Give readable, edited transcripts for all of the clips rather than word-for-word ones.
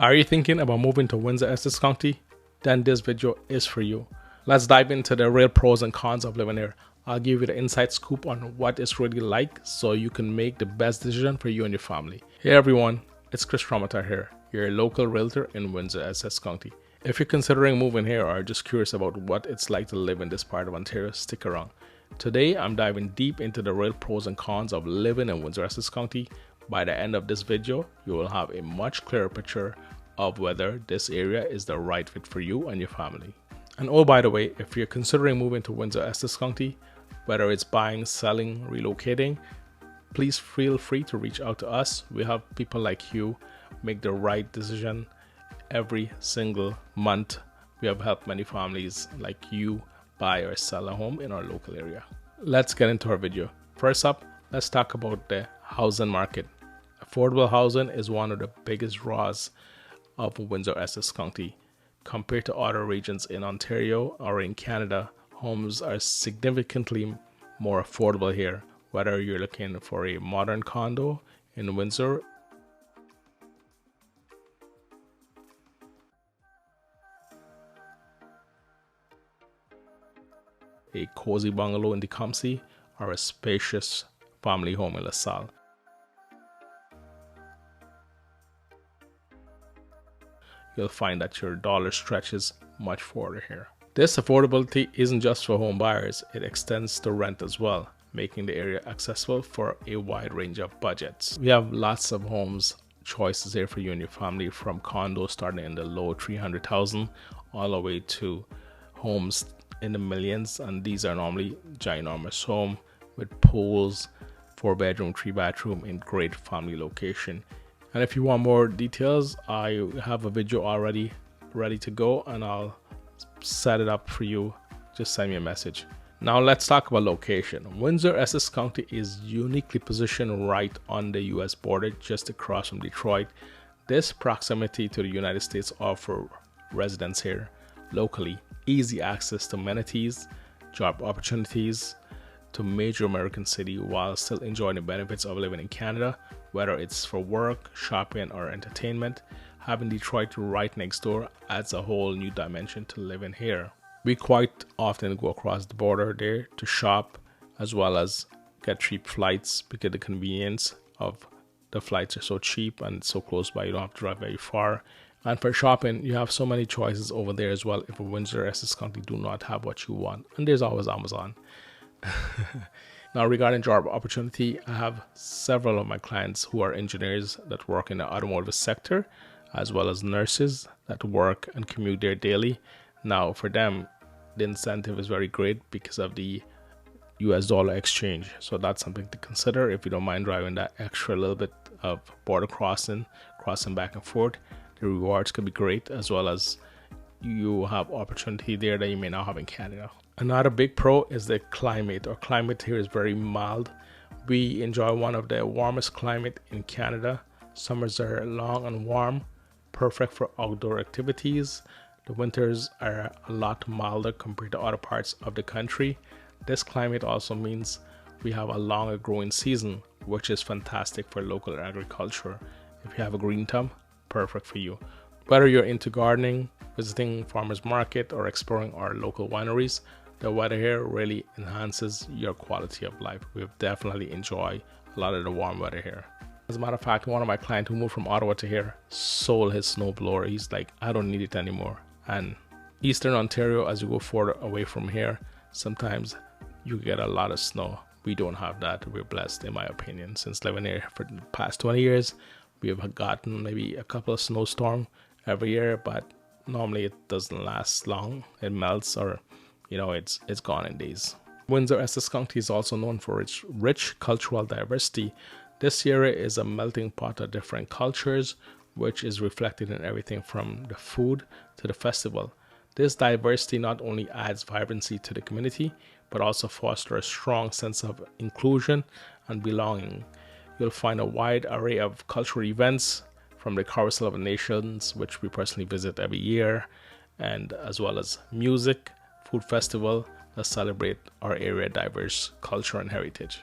Are you thinking about moving to Windsor Essex County? Then this video is for you. Let's dive into the real pros and cons of living here. I'll give you the inside scoop on what it's really like so you can make the best decision for you and your family. Hey everyone, it's Kris Ramotar here, your local realtor in Windsor Essex County. If you're considering moving here or are just curious about what it's like to live in this part of Ontario, stick around. Today, I'm diving deep into the real pros and cons of living in Windsor Essex County. By the end of this video, you will have a much clearer picture of whether this area is the right fit for you and your family. And oh, by the way, if you're considering moving to Windsor Essex County, whether it's buying, selling, relocating, please feel free to reach out to us. We help people like you make the right decision every single month. We have helped many families like you buy or sell a home in our local area. Let's get into our video. First up, let's talk about the housing market. Affordable housing is one of the biggest draws of Windsor Essex County. Compared to other regions in Ontario or in Canada, homes are significantly more affordable here. Whether you're looking for a modern condo in Windsor, a cozy bungalow in Tecumseh, or a spacious family home in LaSalle, you'll find that your dollar stretches much further here. This affordability isn't just for home buyers, it extends to rent as well, making the area accessible for a wide range of budgets. We have lots of homes choices here for you and your family, from condos starting in the low 300,000 all the way to homes in the millions, and these are normally ginormous home with pools, 4-bedroom, 3-bathroom in great family location. And if you want more details, I have a video already ready to go and I'll set it up for you. Just send me a message. Now let's talk about location. Windsor Essex County is uniquely positioned right on the US border, just across from Detroit. This proximity to the United States offers residents here locally easy access to amenities, job opportunities to major American city while still enjoying the benefits of living in Canada, whether it's for work, shopping, or entertainment. Having Detroit right next door adds a whole new dimension to living here. We quite often go across the border there to shop, as well as get cheap flights because the convenience of the flights are so cheap and so close by, you don't have to drive very far. And for shopping, you have so many choices over there as well if Windsor Essex County do not have what you want. And there's always Amazon. Now, regarding job opportunity, I have several of my clients who are engineers that work in the automotive sector, as well as nurses that work and commute there daily. Now, for them, the incentive is very great because of the US dollar exchange. So that's something to consider if you don't mind driving that extra little bit of border crossing back and forth. The rewards could be great, as well as you have opportunity there that you may not have in Canada. Another big pro is the climate. Our climate here is very mild. We enjoy one of the warmest climate in Canada. Summers are long and warm, perfect for outdoor activities. The winters are a lot milder compared to other parts of the country. This climate also means we have a longer growing season, which is fantastic for local agriculture. If you have a green thumb, perfect for you. Whether you're into gardening, visiting farmers market, or exploring our local wineries, the weather here really enhances your quality of life. We've definitely enjoyed a lot of the warm weather here. As a matter of fact, one of my clients who moved from Ottawa to here sold his snowblower. He's like, I don't need it anymore. And Eastern Ontario, as you go further away from here, sometimes you get a lot of snow. We don't have that. We're blessed, in my opinion. Since living here for the past 20 years, we have gotten maybe a couple of snowstorms every year, but normally it doesn't last long. It melts, or it's gone in days. Windsor Essex County is also known for its rich cultural diversity. This area is a melting pot of different cultures, which is reflected in everything from the food to the festival. This diversity not only adds vibrancy to the community, but also fosters a strong sense of inclusion and belonging. You'll find a wide array of cultural events, from the Carousel of Nations, which we personally visit every year, and as well as music, food festival that celebrate our area diverse culture and heritage.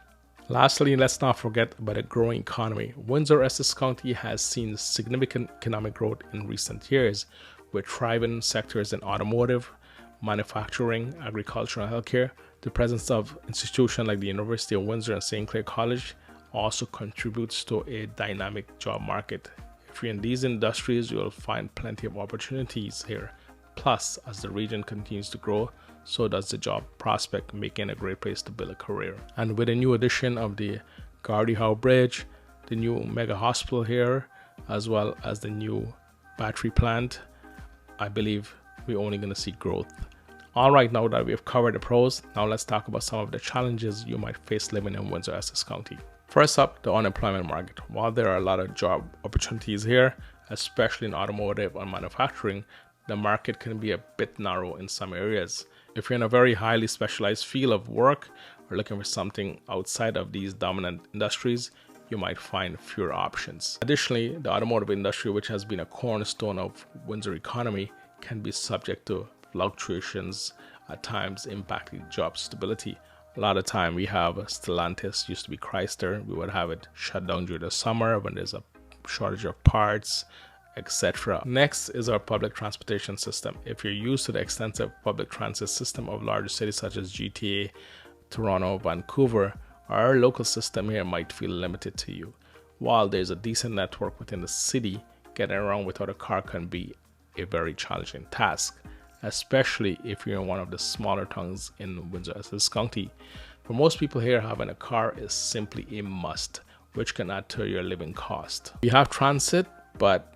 Lastly, let's not forget about a growing economy. Windsor Essex County has seen significant economic growth in recent years, with thriving sectors in automotive, manufacturing, agriculture, and healthcare. The presence of institutions like the University of Windsor and St. Clair College also contributes to a dynamic job market. If you're in these industries, you'll find plenty of opportunities here. Plus, as the region continues to grow, so does the job prospect, making a great place to build a career. And with a new addition of the Gordie Howe Bridge, the new mega hospital here, as well as the new battery plant, I believe we're only going to see growth. All right, now that we've covered the pros, now let's talk about some of the challenges you might face living in Windsor Essex County. First up, the unemployment market. While there are a lot of job opportunities here, especially in automotive and manufacturing, the market can be a bit narrow in some areas. If you're in a very highly specialized field of work or looking for something outside of these dominant industries, you might find fewer options. Additionally, the automotive industry, which has been a cornerstone of Windsor economy, can be subject to fluctuations, at times impacting job stability. A lot of time we have Stellantis, used to be Chrysler, we would have it shut down during the summer when there's a shortage of parts, etc. Next is our public transportation system. If you're used to the extensive public transit system of larger cities such as GTA, Toronto, Vancouver, our local system here might feel limited to you. While there's a decent network within the city, getting around without a car can be a very challenging task, especially if you're in one of the smaller towns in Windsor Essex County. For most people here, having a car is simply a must, which can add to your living cost. We have transit, but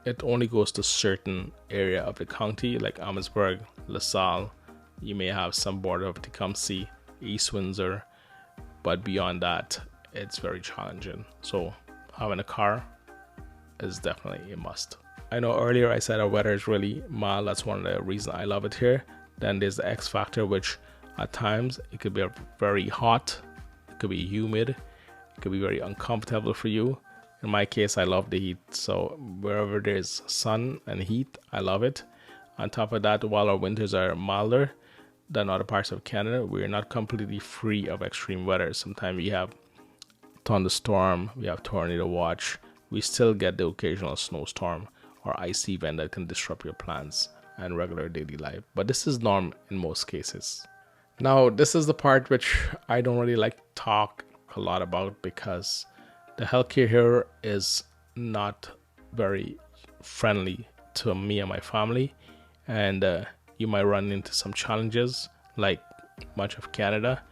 it only goes to certain area of the county like Amherstburg, LaSalle. You may have some border of Tecumseh, East Windsor, but beyond that, it's very challenging. So having a car is definitely a must. I know earlier I said our weather is really mild. That's one of the reasons I love it here. Then there's the X factor, which at times it could be very hot, it could be humid, it could be very uncomfortable for you. In my case, I love the heat. So wherever there's sun and heat, I love it. On top of that, while our winters are milder than other parts of Canada, we're not completely free of extreme weather. Sometimes we have thunderstorm, we have tornado watch. We still get the occasional snowstorm or icy event that can disrupt your plans and regular daily life. But this is norm in most cases. Now, this is the part which I don't really like to talk a lot about, because the healthcare here is not very friendly to me and my family, and you might run into some challenges like much of Canada.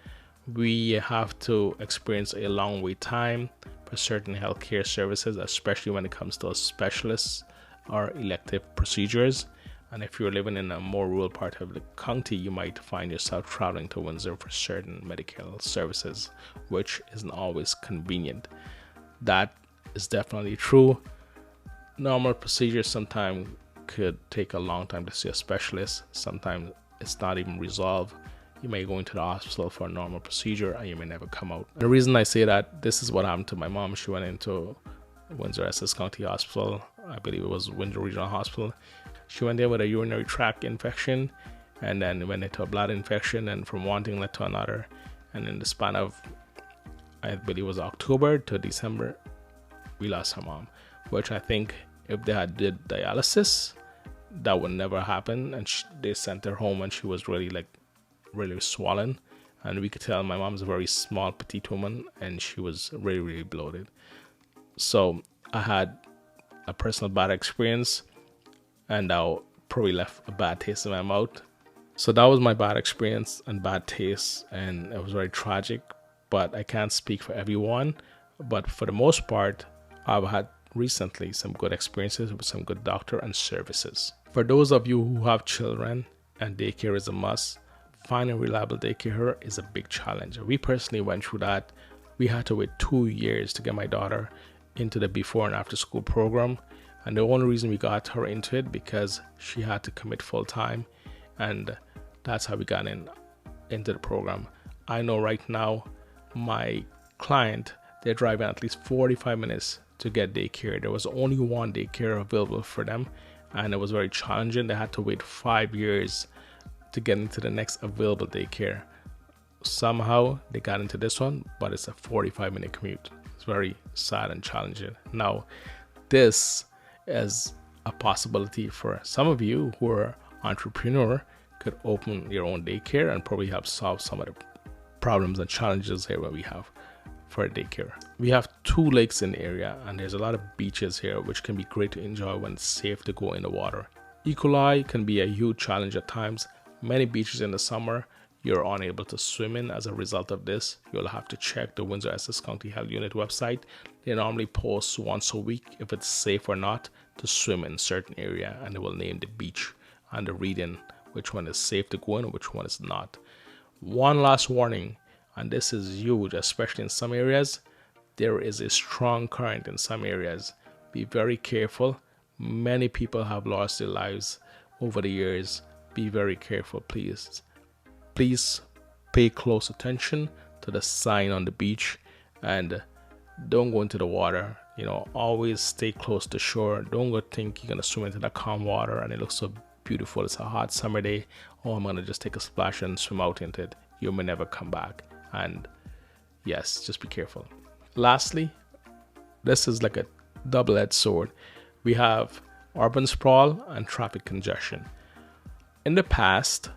We have to experience a long wait time for certain healthcare services, especially when it comes to specialists or elective procedures. And if you're living in a more rural part of the county, you might find yourself traveling to Windsor for certain medical services, which isn't always convenient. That is definitely true. Normal procedures sometimes could take a long time to see a specialist. Sometimes it's not even resolved. You may go into the hospital for a normal procedure and you may never come out. The reason I say that, this is what happened to my mom. She went into Windsor Essex County Hospital. I believe it was Windsor Regional Hospital. She went there with a urinary tract infection, and then went into a blood infection, and from one thing led to another. And in the span of, I believe it was October to December, we lost her mom, which I think if they had did dialysis, that would never happen. And they sent her home and she was really swollen. And we could tell my mom's a very small, petite woman, and she was really bloated. So I had a personal bad experience, and that probably left a bad taste in my mouth. So that was my bad experience and bad taste, and it was very tragic. But I can't speak for everyone. But for the most part, I've had recently some good experiences with some good doctor and services. For those of you who have children and daycare is a must, finding reliable daycare here is a big challenge. We personally went through that. We had to wait 2 years to get my daughter into the before and after school program, and the only reason we got her into it because she had to commit full time, and that's how we got into the program. I know right now my client, they're driving at least 45 minutes to get daycare. There was only one daycare available for them, and it was very challenging. They had to wait 5 years to get into the next available daycare. somehow they got into this one, but it's a 45-minute commute. It's very sad and challenging. Now, this is a possibility for some of you who are entrepreneur, could open your own daycare and probably help solve some of the problems and challenges here where we have for a daycare. We have 2 lakes in the area, and there's a lot of beaches here which can be great to enjoy when it's safe to go in the water. E. coli can be a huge challenge at times. Many beaches in the summer you're unable to swim in. As a result of this, you'll have to check the Windsor Essex County Health Unit website. They normally post once a week if it's safe or not to swim in certain area, and they will name the beach and the reading which one is safe to go in and which one is not. One last warning, and this is huge, especially in some areas. There is a strong current in some areas. Be very careful. Many people have lost their lives over the years. Be very careful, please. Please pay close attention to the sign on the beach and don't go into the water. Always stay close to shore. Don't go think you're gonna swim into the calm water and it looks so beautiful. It's a hot summer day. Oh, I'm gonna just take a splash and swim out into it. You may never come back. And yes, just be careful. Lastly, this is like a double-edged sword. We have urban sprawl and traffic congestion. In the past,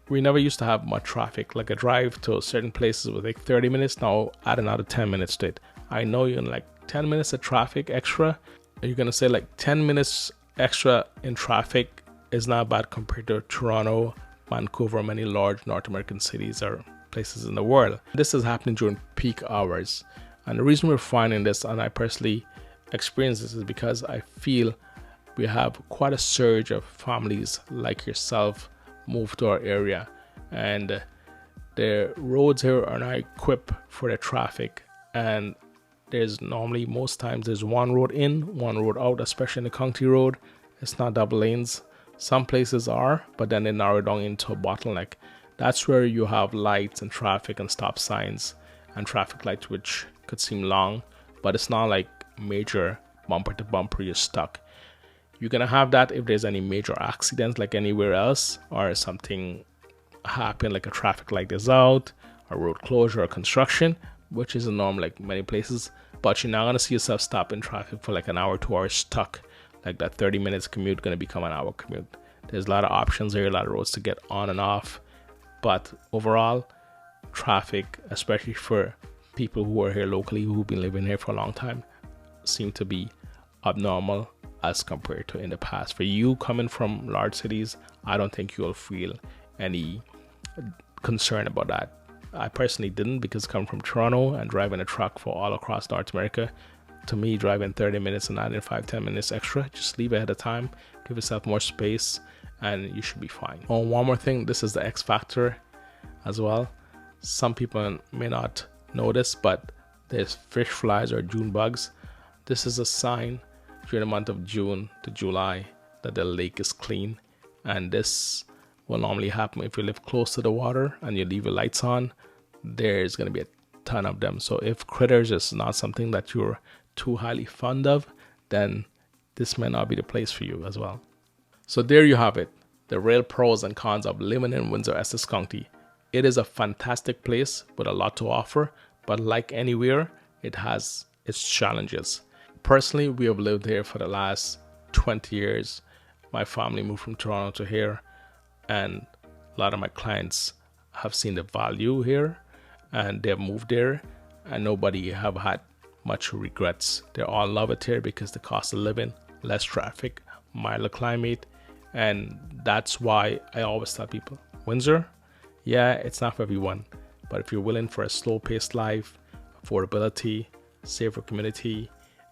we never used to have much traffic. Like a drive to certain places would take 30 minutes. Now add another 10 minutes to it. I know you're in like 10 minutes of traffic extra. You're gonna say like 10 minutes extra in traffic is not bad compared to Toronto, Vancouver, many large North American cities or places in the world. This is happening during peak hours. And the reason we're finding this, and I personally experience this, is because I feel we have quite a surge of families like yourself move to our area, and the roads here are not equipped for the traffic, and there's normally, most times, there's one road in, one road out, especially in the county road. It's not double lanes. Some places are, but then they narrow down into a bottleneck. That's where you have lights and traffic and stop signs and traffic lights, which could seem long, but it's not like major bumper to bumper you're stuck. You're gonna have that if there's any major accidents like anywhere else, or something happen like a traffic light is out, a road closure or construction, which is a norm like many places. But you're not gonna see yourself stop in traffic for like an hour, 2 hours stuck. Like that 30 minutes commute gonna become an hour commute. There's a lot of options here, a lot of roads to get on and off. But overall, traffic, especially for people who are here locally, who've been living here for a long time, seem to be abnormal as compared to in the past. For you coming from large cities, I don't think you'll feel any concern about that. I personally didn't, because coming from Toronto and driving a truck for all across North America, to me, driving 30 minutes and adding 5-10 minutes extra, just leave ahead of time, give yourself more space, and you should be fine. Oh, one more thing, this is the X factor as well. Some people may not know this, but there's fish flies or June bugs. This is a sign during the month of June to July that the lake is clean, and this will normally happen if you live close to the water and you leave your lights on. There's going to be a ton of them. So if critters is not something that you're too highly fond of, then this may not be the place for you as well. So there you have it, the real pros and cons of living in Windsor Essex County. It is a fantastic place with a lot to offer, but like anywhere, it has its challenges. Personally, we have lived here for the last 20 years. My family moved from Toronto to here, and a lot of my clients have seen the value here, and they've moved there, and nobody have had much regrets. They all love it here because the cost of living, less traffic, milder climate, and that's why I always tell people, Windsor, yeah, it's not for everyone, but if you're willing for a slow-paced life, affordability, safer community,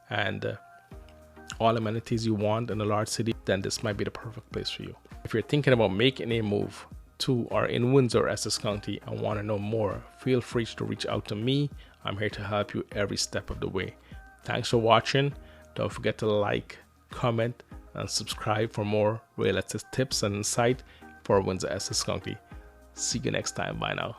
and all amenities you want in a large city, then this might be the perfect place for you. If you're thinking about making a move to or in Windsor, Essex County, and want to know more, feel free to reach out to me. I'm here to help you every step of the way. Thanks for watching. Don't forget to like, comment, and subscribe for more real estate tips and insight for Windsor, Essex County. See you next time. Bye now.